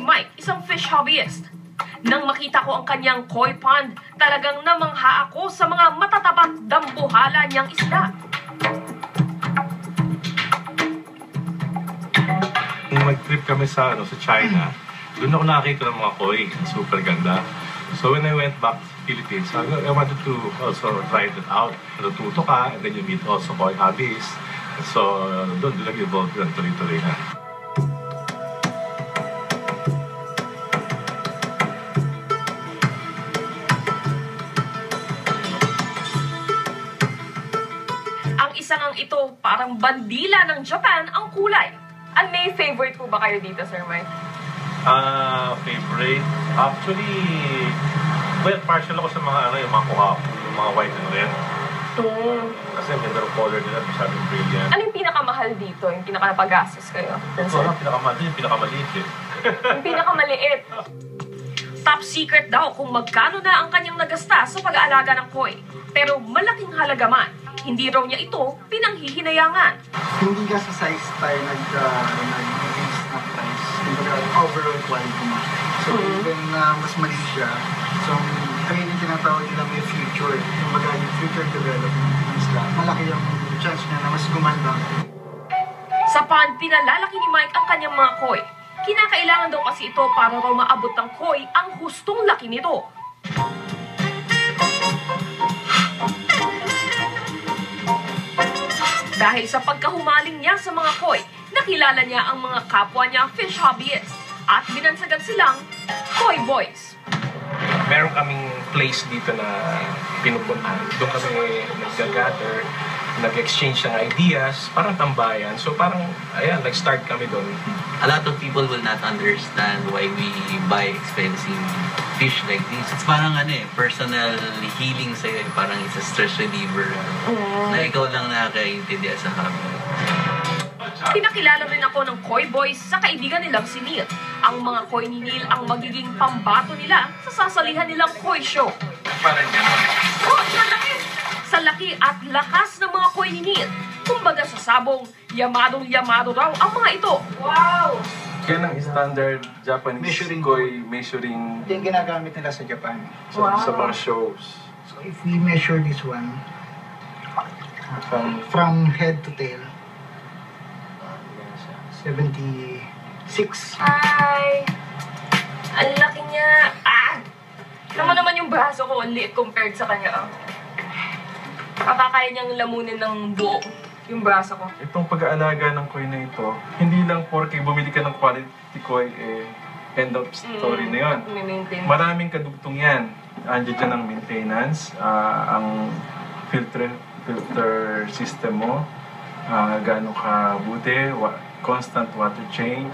Mike, isang fish hobbyist. Nang makita ko ang kanyang koi pond, talagang namangha ako sa mga matatabat dambuhala niyang isda. Nung mag-trip kami sa China, doon ako nakakita ng mga koi. Super ganda. So when I went back to Philippines, I wanted to also try that out. Natuto ka, and then you meet also koi hobbies. So doon nag-evolve yun, tuloy-tuloy na. Ang isang ang ito, parang bandila ng Japan ang kulay. Ang may favorite po ba kayo dito, Sir Mike? Favorite? Actually, well, partial ako sa mga yung mga kuhapo, yung mga white and red. Kasi ang ganda ng color nila, masyadong brilliant. Ano yung pinakamahal dito? Yung pinaka-napagastos kayo? Ito ang pinakamahal, yung pinakamaliit eh. Yung pinakamaliit. Top secret daw kung magkano na ang kanyang nagasta sa pag-aalaga ng koi. Pero malaking halaga man. Hindi raw niya ito pinanghihinayangan. Hindi ka sa size tayo nag-increase na price. Overall quality mo. So even mas mali siya. So kaya yung tinatawag nila may future. Kumbaga yung future development ng isla. Malaki yung chance niya na mas gumanda. Sa pond, pinalalaki ni Mike ang kanyang mga koi. Kinakailangan daw kasi ito para raw maabot ng koi ang hustong laki nito. Dahil sa pagkahumaling niya sa mga koi, nakilala niya ang mga kapwa niya fish hobbyists at binansagan silang Koi Boys. Meron kaming place dito na pinupuntahan. Doon kami nag-gather, nag-exchange ng ideas, parang tambayan. So parang, ayan, nag-start kami doon. A lot of people will not understand why we buy expensive fish like this. It's parang personal healing sa'yo. Parang it's a stress reliever. Na ikaw lang nakakaintindihan sa kami. Pinakilala rin ako ng Koi Boys sa kaibigan nilang si Neil. Ang mga koi ni Neil ang magiging pambato nila sa sasalihan nilang koi show. Parang gano'n. Oh, sa laki at lakas ng mga koi ni Neil. Kumbaga sa sabong, yamadong-yamado raw ang mga ito. Wow! Yan ang standard Japanese Measuring. koi measuring Ito yung ginagamit nila sa Japan. sa mga shows. So if we measure this one, from head to tail, 76. Ay! Ang laki niya! Naman yung braso ko, ang liit compared sa kanya. Kakakaya niyang lamunin ng buo yung braso ko. Itong pag-aalaga ng koi na ito, hindi lang porke bumili ka ng quality koi, end of story na yun. May-maintain. Maraming kadugtong yan. Andiyan dyan ang maintenance, ang filter system mo, gaano ka buti, constant water change.